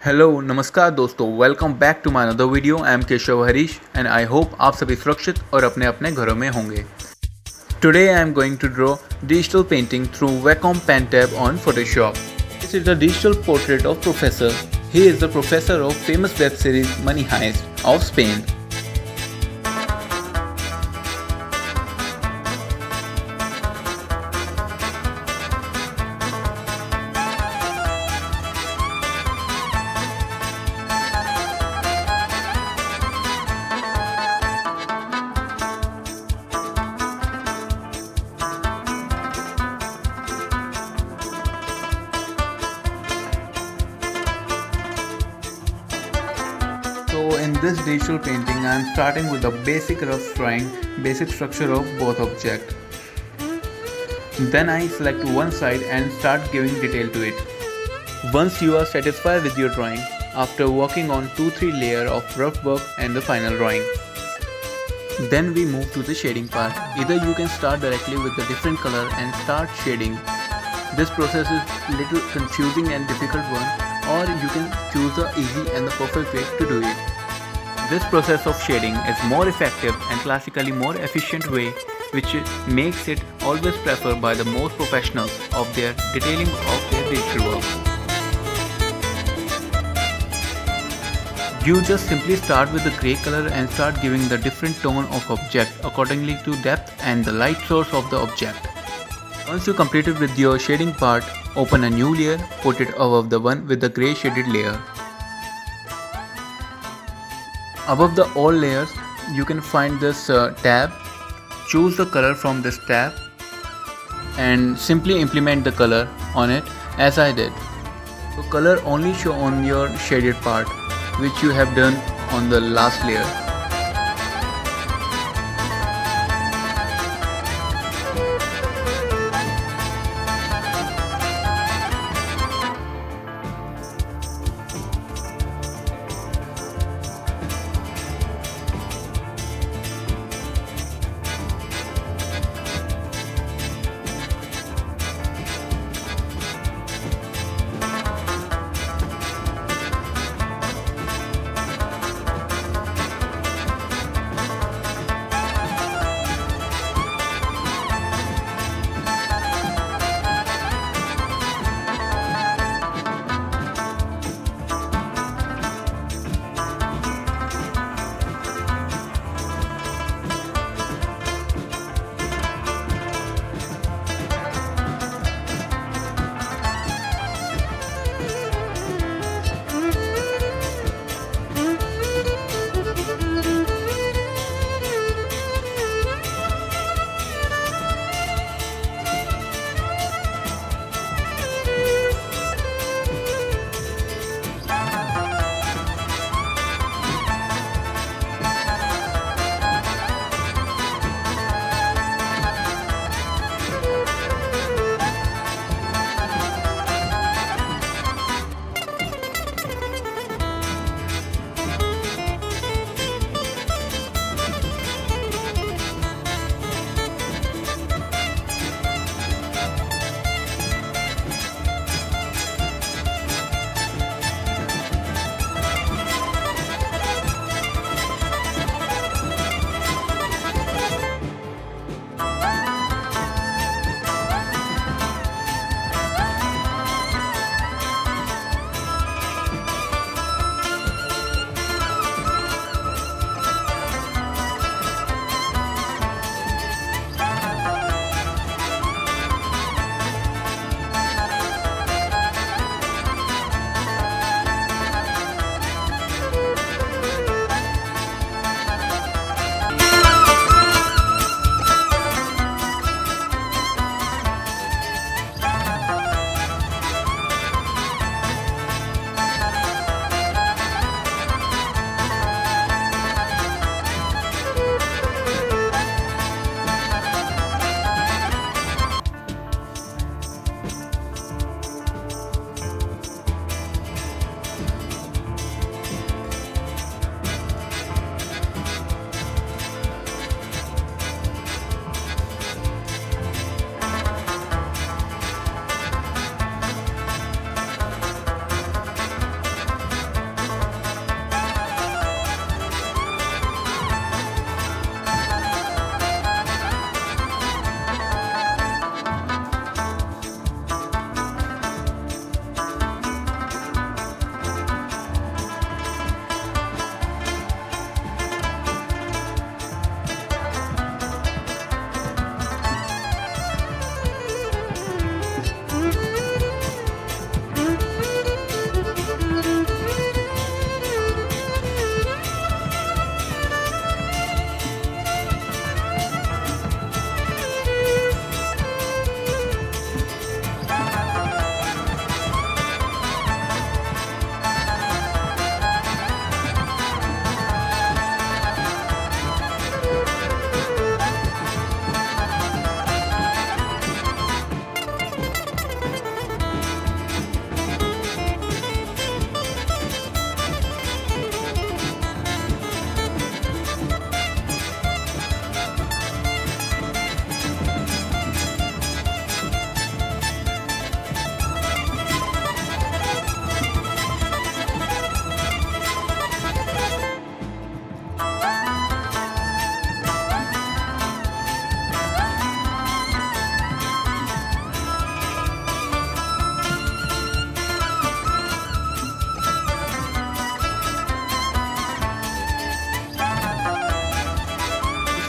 Hello नमस्कार दोस्तों, welcome back to my another video. I am Keshav Harish and I hope आप सभी सुरक्षित और अपने अपने घरों में होंगे। Today I am going to draw digital painting through wacom pen tab on Photoshop. This is a digital portrait of Professor. He is the professor of famous web series Money Heist of Spain. So in this digital painting, I am starting with the basic rough drawing, basic structure of both objects. Then I select one side and start giving detail to it. Once you are satisfied with your drawing, after working on 2-3 layers of rough work and the final drawing, then we move to the shading part. Either you can start directly with the different color and start shading. This process is little confusing and difficult one, or you can choose the easy and the perfect way to do it. This process of shading is more effective and classically more efficient way, which makes it always preferred by the most professionals of their detailing of their digital work. You just simply start with the grey color and start giving the different tone of object accordingly to depth and the light source of the object. Once you completed with your shading part, open a new layer, put it above the one with the grey shaded layer. Above the all layers, you can find this tab. Choose the color from this tab and simply implement the color on it as I did. So color only show on your shaded part, which you have done on the last layer.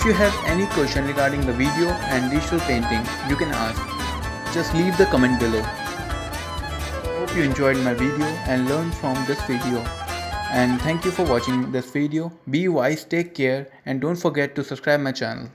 If you have any question regarding the video and digital painting, you can ask. Just leave the comment below. Hope you enjoyed my video and learned from this video. And thank you for watching this video. Be wise, take care, and don't forget to subscribe my channel.